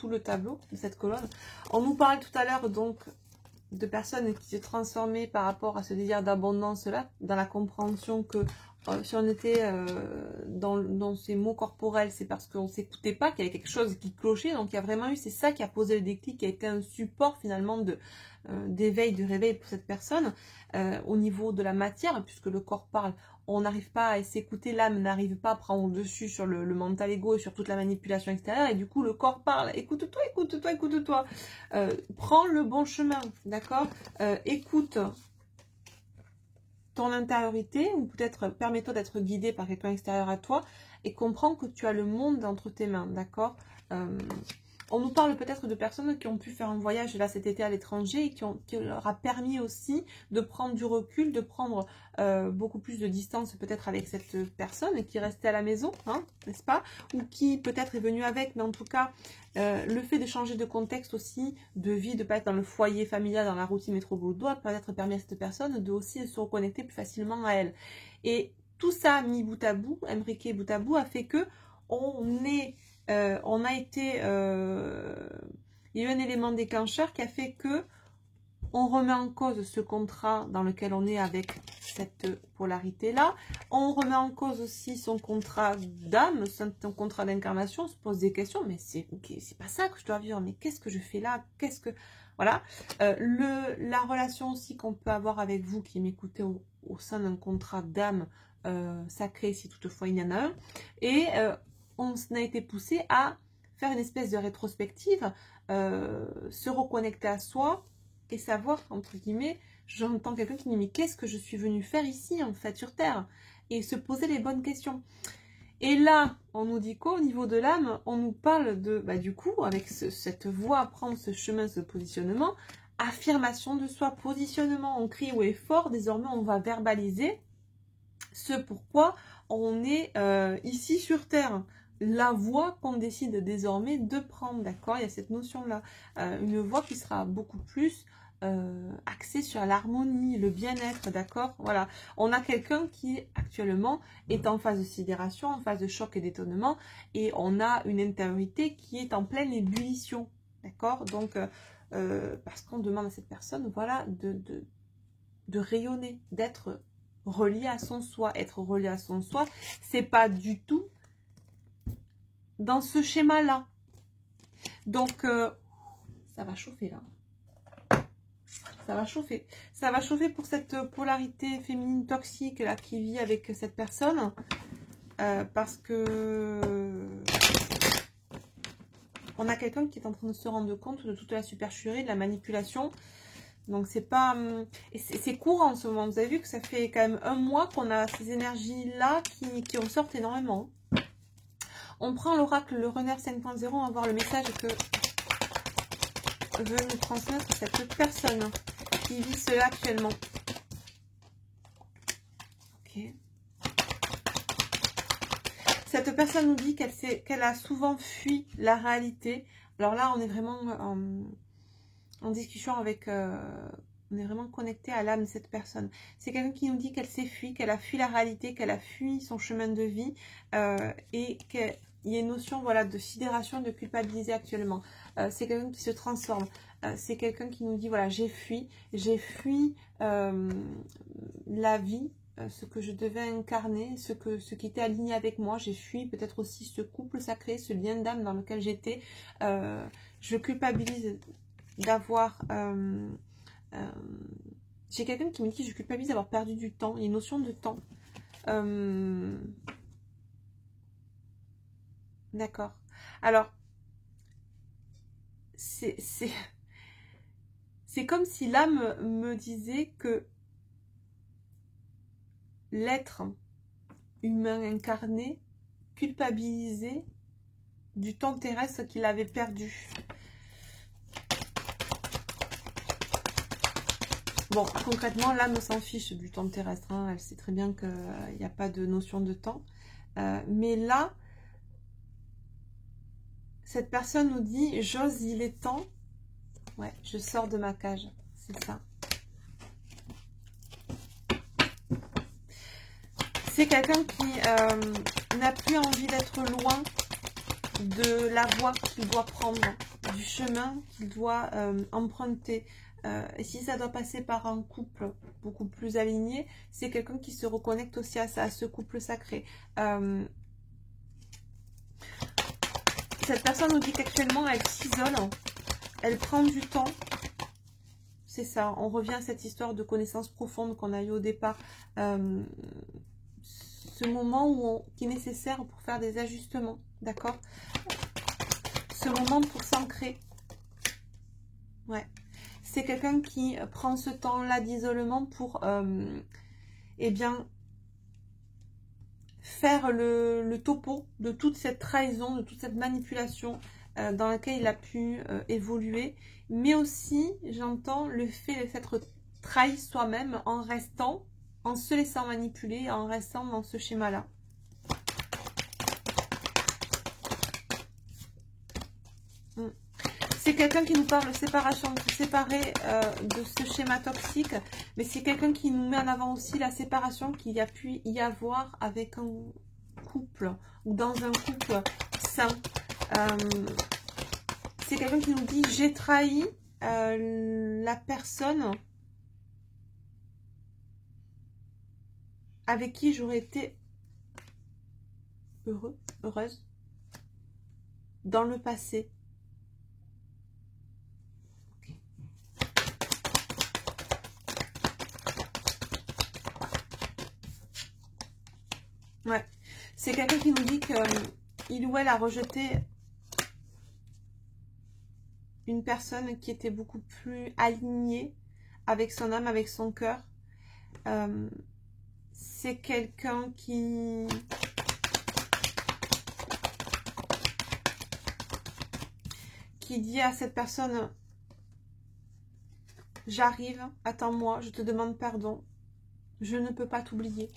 le tableau de cette colonne. On nous parle tout à l'heure donc de personnes qui se transformaient par rapport à ce désir d'abondance là, dans la compréhension que si on était dans ces mots corporels, c'est parce qu'on ne s'écoutait pas, qu'il y avait quelque chose qui clochait. Donc il y a vraiment eu, c'est ça qui a posé le déclic, qui a été un support finalement d'éveil, de réveil pour cette personne au niveau de la matière, puisque le corps parle. On n'arrive pas à s'écouter, l'âme n'arrive pas à prendre le dessus sur le mental ego et sur toute la manipulation extérieure, et du coup le corps parle, écoute-toi, écoute-toi, écoute-toi, prends le bon chemin, d'accord, écoute ton intériorité, ou peut-être permets-toi d'être guidé par quelqu'un extérieur à toi, et comprends que tu as le monde entre tes mains, d'accord. On nous parle peut-être de personnes qui ont pu faire un voyage là cet été à l'étranger et qui leur a permis aussi de prendre du recul, de prendre beaucoup plus de distance peut-être avec cette personne qui restait à la maison, hein, n'est-ce pas? Ou qui peut-être est venue avec, mais en tout cas, le fait de changer de contexte aussi, de vie, de ne pas être dans le foyer familial, dans la routine métro-boulot, doit peut-être permettre à cette personne de aussi se reconnecter plus facilement à elle. Et tout ça mis bout à bout, imbriqué bout à bout, a fait que on a été, il y a eu un élément déclencheur qui a fait que on remet en cause ce contrat dans lequel on est avec cette polarité-là. On remet en cause aussi son contrat d'âme, son contrat d'incarnation. On se pose des questions, mais c'est pas ça que je dois vivre. Mais qu'est-ce que je fais là? Qu'est-ce que... Voilà. La relation aussi qu'on peut avoir avec vous qui m'écoutez au sein d'un contrat d'âme sacré, si toutefois il y en a un. Et on a été poussé à faire une espèce de rétrospective, se reconnecter à soi et savoir, entre guillemets, j'entends quelqu'un qui dit mais qu'est-ce que je suis venu faire ici en fait sur Terre, et se poser les bonnes questions. Et là, on nous dit quoi au niveau de l'âme? On nous parle de, du coup, avec cette voie, prendre ce chemin, ce positionnement, affirmation de soi, positionnement, on crie haut et fort, désormais on va verbaliser ce pourquoi on est ici sur Terre. la voie qu'on décide désormais de prendre, d'accord? Il y a cette notion-là. Une voie qui sera beaucoup plus axée sur l'harmonie, le bien-être, d'accord? Voilà. On a quelqu'un qui, actuellement, est en phase de sidération, en phase de choc et d'étonnement, et on a une intériorité qui est en pleine ébullition, d'accord? Donc, parce qu'on demande à cette personne, voilà, de rayonner, d'être relié à son soi. Être relié à son soi, c'est pas du tout dans ce schéma-là. Donc, ça va chauffer là. Ça va chauffer. Ça va chauffer pour cette polarité féminine toxique là qui vit avec cette personne. Parce que on a quelqu'un qui est en train de se rendre compte de toute la supercherie, de la manipulation. Donc c'est pas... C'est courant en ce moment. Vous avez vu que ça fait quand même un mois qu'on a ces énergies-là qui ressortent énormément. On prend l'oracle, le Renard 5.0, on va voir le message que veut nous transmettre cette personne qui vit cela actuellement. Ok. Cette personne nous dit qu'elle a souvent fui la réalité. Alors là, on est vraiment en discussion avec... on est vraiment connecté à l'âme de cette personne. C'est quelqu'un qui nous dit qu'elle s'est fui, qu'elle a fui la réalité, qu'elle a fui son chemin de vie et qu'il y a une notion, voilà, de sidération, de culpabiliser actuellement. C'est quelqu'un qui se transforme. C'est quelqu'un qui nous dit, voilà, j'ai fui la vie, ce que je devais incarner, ce qui était aligné avec moi. J'ai fui peut-être aussi ce couple sacré, ce lien d'âme dans lequel j'étais. Je culpabilise d'avoir... j'ai quelqu'un qui me dit que je culpabilise d'avoir perdu du temps. Il y a une notion de temps. D'accord. Alors, c'est comme si l'âme me disait que l'être humain incarné culpabilisait du temps terrestre qu'il avait perdu. Bon, concrètement, l'âme s'en fiche du temps terrestre. Hein. Elle sait très bien qu'il n'y a pas de notion de temps. Mais là, cette personne nous dit, j'ose, il est temps. Ouais, je sors de ma cage. C'est ça. C'est quelqu'un qui n'a plus envie d'être loin de la voie qu'il doit prendre, du chemin qu'il doit emprunter. Et si ça doit passer par un couple beaucoup plus aligné, c'est quelqu'un qui se reconnecte aussi à ça, à ce couple sacré. Cette personne nous dit qu'actuellement, elle s'isole, elle prend du temps. C'est ça, on revient à cette histoire de connaissance profonde qu'on a eu au départ. Ce moment qui est nécessaire pour faire des ajustements, d'accord? Ce moment pour s'ancrer. Ouais. C'est quelqu'un qui prend ce temps-là d'isolement pour, eh bien, faire le topo de toute cette trahison, de toute cette manipulation dans laquelle il a pu évoluer. Mais aussi, j'entends le fait d'être trahi soi-même en restant, en se laissant manipuler, en restant dans ce schéma-là. C'est quelqu'un qui nous parle de séparation, de se séparer de ce schéma toxique, mais c'est quelqu'un qui nous met en avant aussi la séparation qu'il y a pu y avoir avec un couple ou dans un couple sain. C'est quelqu'un qui nous dit, j'ai trahi la personne avec qui j'aurais été heureuse dans le passé. Ouais, c'est quelqu'un qui nous dit qu'il ou elle a rejeté une personne qui était beaucoup plus alignée avec son âme, avec son cœur. C'est quelqu'un qui dit à cette personne, j'arrive, attends-moi, je te demande pardon, je ne peux pas t'oublier.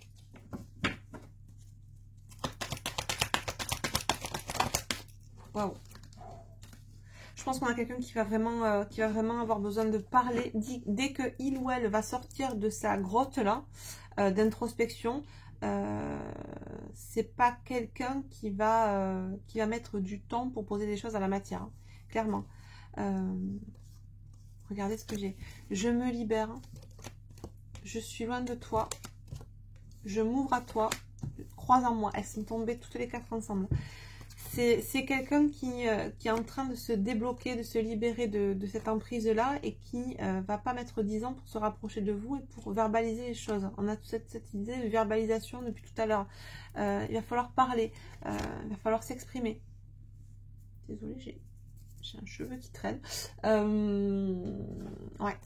Waouh. Je pense qu'on a quelqu'un qui va vraiment avoir besoin de parler dès que il ou elle va sortir de sa grotte là d'introspection. C'est pas quelqu'un qui va mettre du temps pour poser des choses à la matière, hein, clairement. Regardez ce que j'ai. Je me libère. Je suis loin de toi. Je m'ouvre à toi. Crois en moi. Elles sont tombées toutes les quatre ensemble. C'est quelqu'un qui est en train de se débloquer, de se libérer de cette emprise-là et qui va pas mettre 10 ans pour se rapprocher de vous et pour verbaliser les choses. On a toute cette idée de verbalisation depuis tout à l'heure. Il va falloir parler, il va falloir s'exprimer. Désolée, j'ai un cheveu qui traîne. Ouais.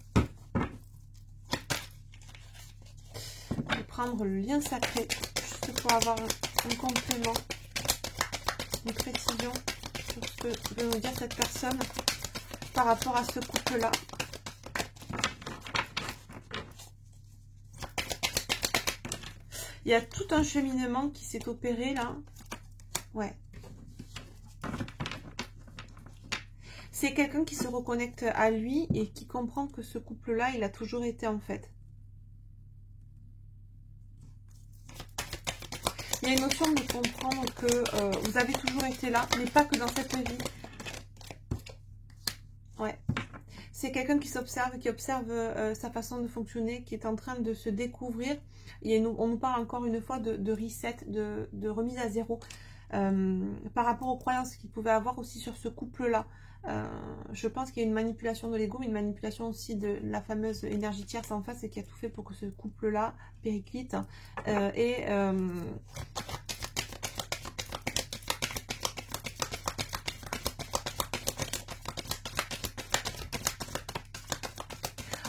Je vais prendre le lien sacré juste pour avoir un complément. Une précision sur ce que veut nous dire cette personne par rapport à ce couple-là. Il y a tout un cheminement qui s'est opéré là. Ouais. C'est quelqu'un qui se reconnecte à lui et qui comprend que ce couple-là, il a toujours été en fait. Il y a une notion de comprendre que vous avez toujours été là, mais pas que dans cette vie. Ouais. C'est quelqu'un qui s'observe, qui observe sa façon de fonctionner, qui est en train de se découvrir. On nous parle encore une fois de reset, de remise à zéro. Par rapport aux croyances qu'il pouvait avoir aussi sur ce couple-là. Je pense qu'il y a une manipulation de l'ego, mais une manipulation aussi de la fameuse énergie tierce en face et qui a tout fait pour que ce couple-là périclite.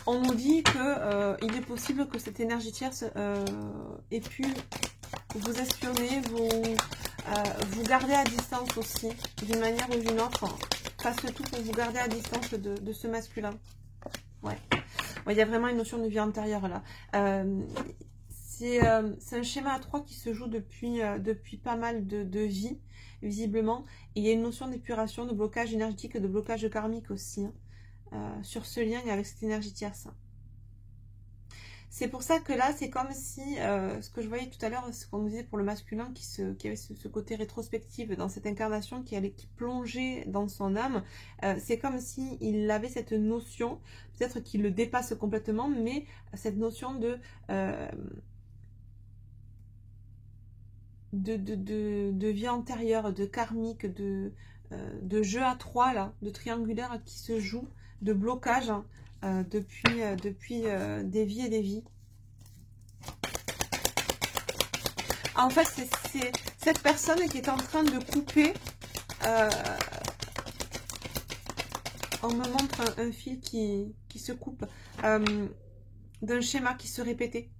On nous dit que il est possible que cette énergie tierce ait pu vous espionner, vous garder à distance aussi, d'une manière ou d'une autre. Fasse tout pour vous garder à distance de ce masculin. Ouais. Il y a vraiment une notion de vie antérieure là. C'est un schéma à 3 qui se joue depuis pas mal de vies, visiblement. Et il y a une notion d'épuration, de blocage énergétique, de blocage karmique aussi, hein, sur ce lien et avec cette énergie tierce. C'est pour ça que là, c'est comme si, ce que je voyais tout à l'heure, ce qu'on nous disait pour le masculin, qui avait ce côté rétrospectif dans cette incarnation, qui plongeait dans son âme, c'est comme si il avait cette notion, peut-être qu'il le dépasse complètement, mais cette notion de vie antérieure, de karmique, de jeu à 3, là, de triangulaire qui se joue, de blocage, hein, depuis des vies et des vies. En fait, c'est cette personne qui est en train de couper. On me montre un fil qui se coupe d'un schéma qui se répétait.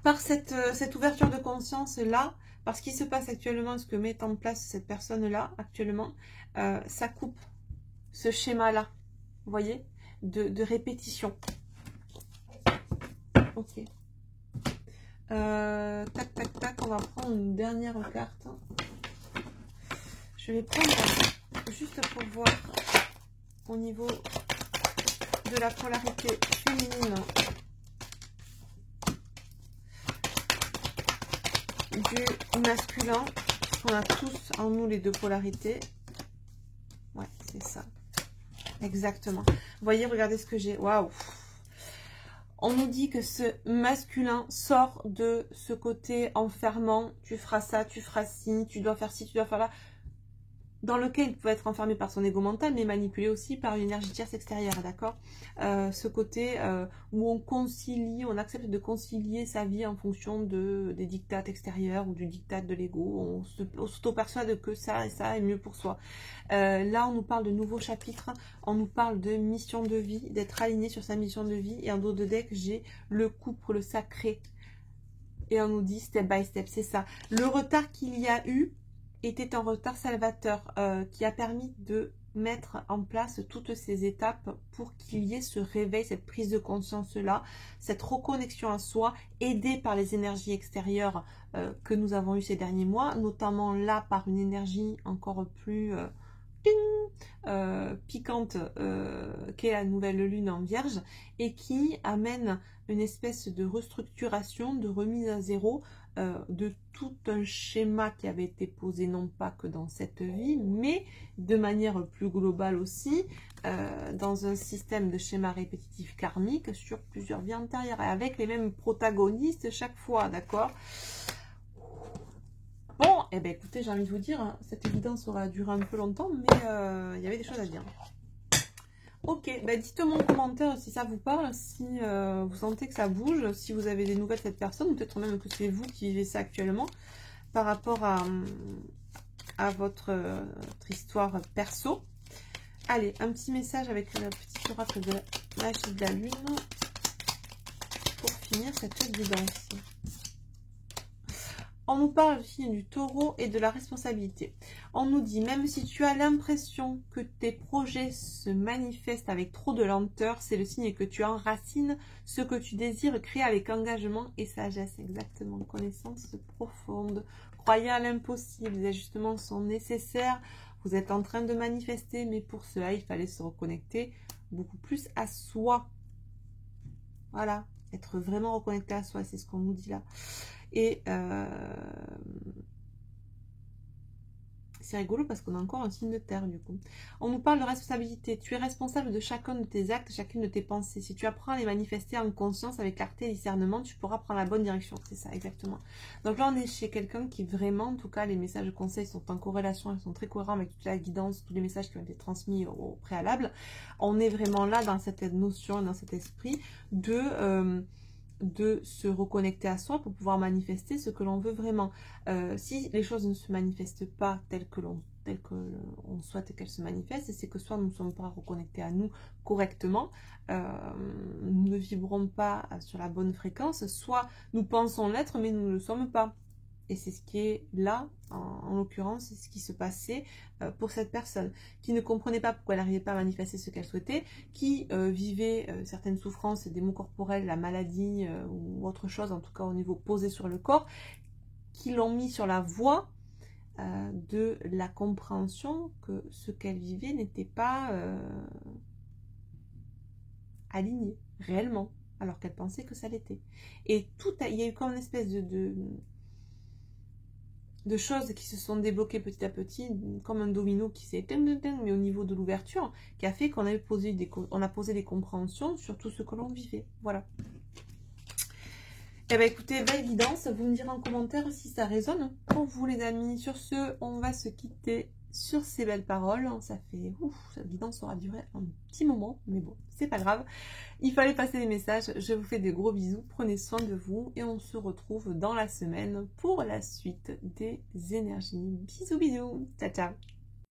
Par cette ouverture de conscience là, parce ce qui se passe actuellement, ce que met en place cette personne là actuellement, ça coupe ce schéma là, vous voyez, de répétition. Ok. Tac, tac, tac, on va prendre une dernière carte. Je vais prendre juste pour voir au niveau de la polarité féminine du masculin. On a tous en nous les deux polarités. Ouais, c'est ça. Exactement. Vous voyez, regardez ce que j'ai. Waouh! On nous dit que ce masculin sort de ce côté enfermant. Tu feras ça, tu feras ci, tu dois faire ci, tu dois faire là. Dans lequel il peut être enfermé par son ego mental, mais manipulé aussi par une énergie tierce extérieure, d'accord? Ce côté où on concilie, on accepte de concilier sa vie en fonction des dictats extérieurs ou du diktat de l'ego. On s'auto-persuade que ça et ça est mieux pour soi. Là, on nous parle de nouveaux chapitres, on nous parle de mission de vie, d'être aligné sur sa mission de vie. Et en dos de deck, j'ai le couple, le sacré. Et on nous dit step by step, c'est ça. Le retard qu'il y a eu était un retard salvateur qui a permis de mettre en place toutes ces étapes pour qu'il y ait ce réveil, cette prise de conscience-là, cette reconnexion à soi, aidée par les énergies extérieures que nous avons eues ces derniers mois, notamment là par une énergie encore plus piquante qu'est la nouvelle lune en Vierge, et qui amène une espèce de restructuration, de remise à zéro de tout un schéma qui avait été posé non pas que dans cette vie, mais de manière plus globale aussi, dans un système de schéma répétitif karmique sur plusieurs vies antérieures, et avec les mêmes protagonistes chaque fois, d'accord? Bon, eh bien écoutez, j'ai envie de vous dire, hein, cette évidence aura duré un peu longtemps, mais il y avait des choses à dire. Ok, bah dites-moi en commentaire si ça vous parle, si vous sentez que ça bouge, si vous avez des nouvelles de cette personne, peut-être même que c'est vous qui vivez ça actuellement, par rapport à votre histoire perso. Allez, un petit message avec le petit oracle de la magie de la lune, pour finir cette évidence. On nous parle aussi du taureau et de la responsabilité. On nous dit, même si tu as l'impression que tes projets se manifestent avec trop de lenteur, c'est le signe que tu enracines ce que tu désires créer avec engagement et sagesse. Exactement, connaissance profonde. Croyez à l'impossible, les ajustements sont nécessaires. Vous êtes en train de manifester, mais pour cela, il fallait se reconnecter beaucoup plus à soi. Voilà, être vraiment reconnecté à soi, c'est ce qu'on nous dit là. Et c'est rigolo parce qu'on a encore un signe de terre du coup. On nous parle de responsabilité. Tu es responsable de chacun de tes actes, chacune de tes pensées. Si tu apprends à les manifester en conscience avec clarté et discernement, tu pourras prendre la bonne direction. C'est ça, exactement. Donc là, on est chez quelqu'un qui vraiment, en tout cas, les messages de conseil sont en corrélation, ils sont très cohérents avec toute la guidance, tous les messages qui ont été transmis au préalable. On est vraiment là dans cette notion, dans cet esprit de se reconnecter à soi pour pouvoir manifester ce que l'on veut vraiment. Si les choses ne se manifestent pas telles que l'on souhaite qu'elles se manifestent, c'est que soit nous ne sommes pas reconnectés à nous correctement, nous ne vibrons pas sur la bonne fréquence, soit nous pensons l'être mais nous ne le sommes pas. Et c'est ce qui est là, en l'occurrence, c'est ce qui se passait pour cette personne, qui ne comprenait pas pourquoi elle n'arrivait pas à manifester ce qu'elle souhaitait, qui vivait certaines souffrances, des maux corporels, la maladie ou autre chose, en tout cas au niveau posé sur le corps, qui l'ont mis sur la voie de la compréhension que ce qu'elle vivait n'était pas aligné, réellement, alors qu'elle pensait que ça l'était. Et il y a eu comme une espèce de choses qui se sont débloquées petit à petit, comme un domino qui s'est mais au niveau de l'ouverture, qui a fait qu'on a posé des compréhensions sur tout ce que l'on vivait. Voilà. Eh bien écoutez, belle évidence, vous me direz en commentaire si ça résonne pour vous les amis. Sur ce, on va se quitter sur ces belles paroles. Ça fait, cette guidance aura duré un petit moment, mais bon, c'est pas grave. Il fallait passer des messages. Je vous fais des gros bisous, prenez soin de vous et on se retrouve dans la semaine pour la suite des énergies. Bisous bisous, ciao ciao.